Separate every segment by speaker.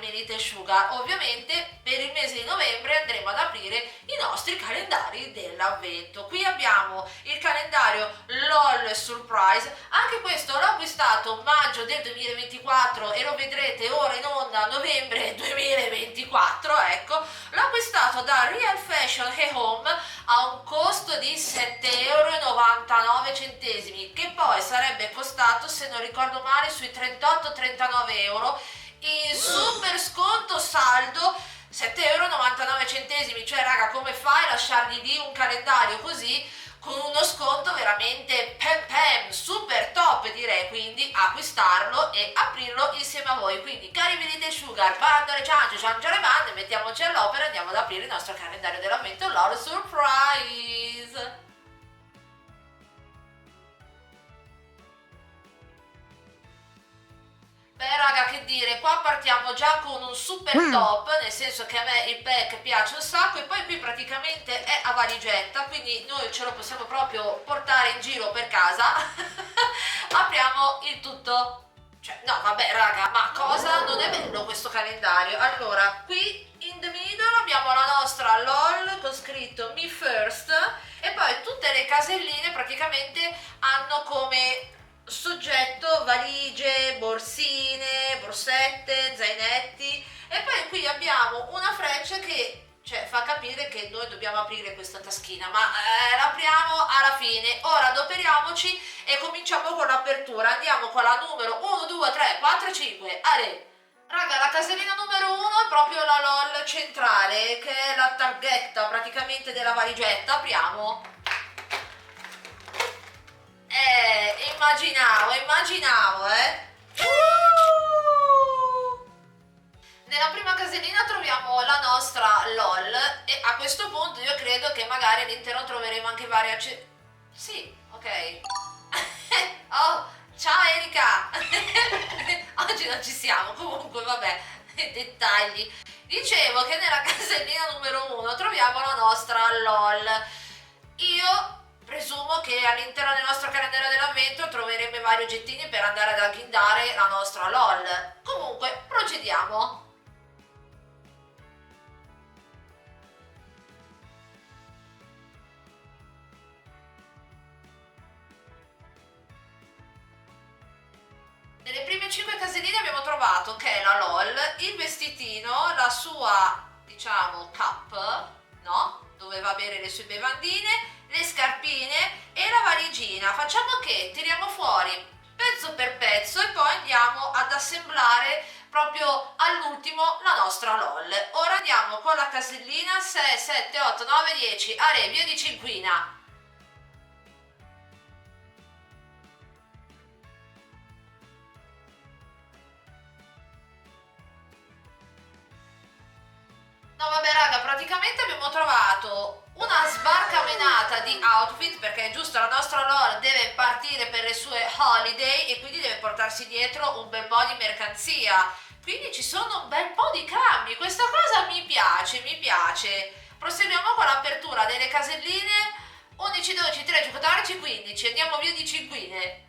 Speaker 1: Milite Sugar. Ovviamente per il mese di novembre andremo ad aprire i nostri calendari dell'avvento. Qui abbiamo il calendario LOL Surprise, anche questo l'ho acquistato maggio del 2024 e lo vedrete ora in onda a novembre 2024, ecco. L'ho acquistato da Real Fashion e Home a un costo di 7,99 €, che poi sarebbe costato, se non ricordo male, sui 38-39 euro in super sconto saldo. 7,99 €, cioè raga, come fai a lasciargli lì un calendario così con uno sconto veramente pam pam, super top, direi. Quindi acquistarlo e aprirlo insieme a voi. Quindi cari Milite Sugar, bandole ciancio cianciare bande, mettiamoci all'opera e andiamo ad aprire il nostro calendario dell'avvento LOL Surprise. Beh raga, che dire, qua partiamo già con un super top, nel senso che a me il pack piace un sacco e poi qui praticamente è a valigetta, quindi noi ce lo possiamo proprio portare in giro per casa. Apriamo il tutto. Cioè, no vabbè raga, ma cosa non è bello questo calendario? Allora, qui in the middle abbiamo la nostra LOL con scritto Me First e poi tutte le caselline praticamente hanno come soggetto valigie, borsine, borsette, zainetti e poi qui abbiamo una freccia che fa capire che noi dobbiamo aprire questa taschina, ma l'apriamo alla fine. Ora adoperiamoci e cominciamo con l'apertura. Andiamo con la numero 1, 2, 3, 4, 5. Ale! Raga, la casellina numero 1 è proprio la LOL centrale, che è la targhetta praticamente della valigetta. Apriamo. Immaginavo. Nella prima casellina troviamo la nostra LOL e a questo punto io credo che magari all'interno troveremo anche varie Sì, ok. Oh, ciao Erika! Oggi non ci siamo, comunque vabbè, dettagli. Dicevo che nella casellina numero 1 troviamo la nostra LOL. Io presumo che all'interno del nostro calendario dell'avvento troveremo vari oggettini per andare ad agghindare la nostra LOL. Comunque, procediamo. Nelle prime 5 caselline abbiamo trovato che la LOL, il vestitino, la sua, diciamo, cup, no? Dove va a bere le sue bevandine, le scarpine e la valigina. Facciamo che tiriamo fuori pezzo per pezzo e poi andiamo ad assemblare proprio all'ultimo la nostra LOL. Ora andiamo con la casellina 6, 7, 8, 9, 10. Ale, via di cinquina. No vabbè raga, praticamente abbiamo trovato una sbarcamenata di outfit, perché è giusto, la nostra LOL deve partire per le sue holiday e quindi deve portarsi dietro un bel po' di mercanzia, quindi ci sono un bel po' di cambi. Questa cosa mi piace. Proseguiamo con l'apertura delle caselline 11, 12, 13, 14, 15. Andiamo via di cinquine.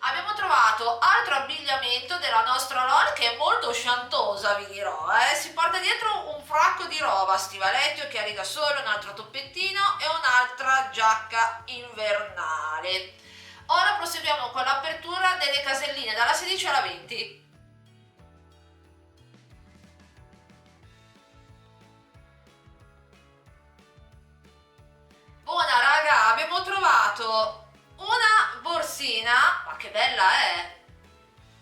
Speaker 1: Abbiamo trovato altro abbigliamento della nostra LOL che è molto sciantosa, vi dirò. Si porta dietro un fracco di roba, stivaletti, occhiali da sole, un altro toppettino e un'altra giacca invernale. Ora proseguiamo con l'apertura delle caselline dalla 16 alla 20. Buona raga, abbiamo trovato una borsina, ma che bella è,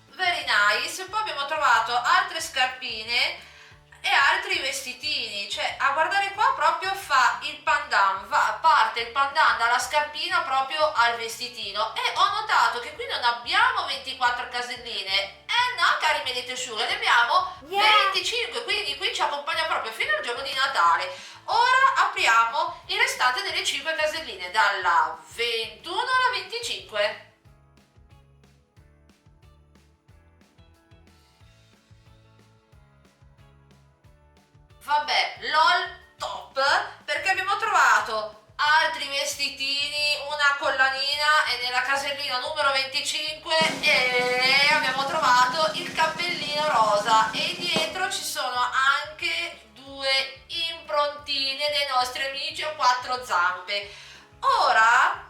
Speaker 1: very nice. Poi abbiamo trovato altre scarpine e altri vestitini, cioè a guardare qua proprio fa il pandan, parte il pandan dalla scarpina proprio al vestitino. E ho notato che qui non abbiamo 24 caselline, no cari Milite Sugar, ne abbiamo 25, quindi qui ci accompagna proprio fino al giorno di Natale. Ora apriamo il restante delle 5 caselline dalla 21 alla 25. Vabbè, LOL top, perché abbiamo trovato altri vestitini, una collanina e nella casellina numero 25 abbiamo trovato il cappellino rosa e dietro ci sono anche due improntine dei nostri amici a quattro zampe. Ora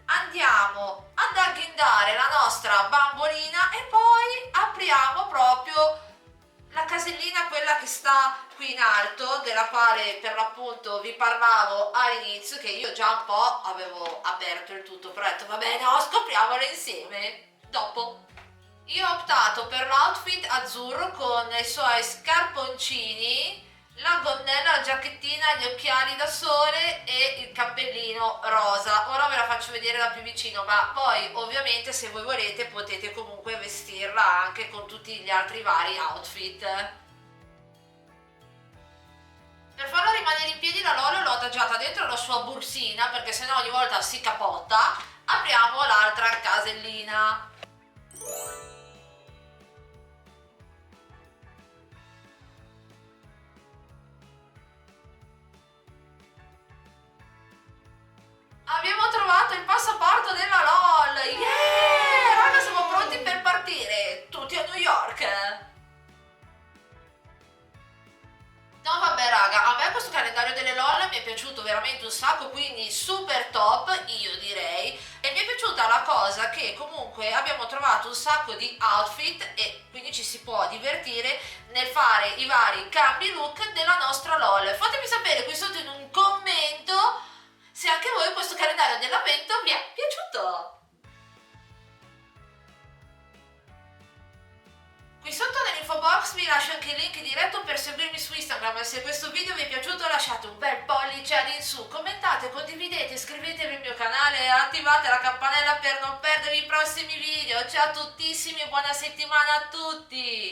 Speaker 1: andiamo ad agghindare la nostra bambolina e poi apriamo proprio la casellina, quella che sta qui in alto, della quale per l'appunto vi parlavo all'inizio, che io già un po' avevo aperto il tutto, però ho detto vabbè no, scopriamolo insieme dopo. Io ho optato per l'outfit azzurro con i suoi scarponcini, la gonnella, la giacchettina, gli occhiali da sole e il cappellino rosa. Ora ve la faccio vedere da più vicino, ma poi ovviamente se voi volete potete comunque vestirla anche con tutti gli altri vari outfit. Per farlo rimanere in piedi la Lolo l'ho adagiata dentro la sua borsina perché sennò ogni volta si capotta. Apriamo l'altra casellina. Abbiamo trovato il passaporto della LOL! Yeah! Raga, siamo pronti per partire! Tutti a New York! No vabbè raga, a me questo calendario delle LOL mi è piaciuto veramente un sacco, quindi super top, io direi. E mi è piaciuta la cosa che comunque abbiamo trovato un sacco di outfit e quindi ci si può divertire nel fare i vari cambi look della nostra LOL. Fatemi sapere qui sotto in un commento se anche voi questo calendario dell'avvento vi è piaciuto. Qui sotto nell'info box vi lascio anche il link diretto per seguirmi su Instagram e se questo video vi è piaciuto lasciate un bel pollice all'insù, commentate, condividete, iscrivetevi al mio canale e attivate la campanella per non perdervi i prossimi video. Ciao a tuttissimi e buona settimana a tutti!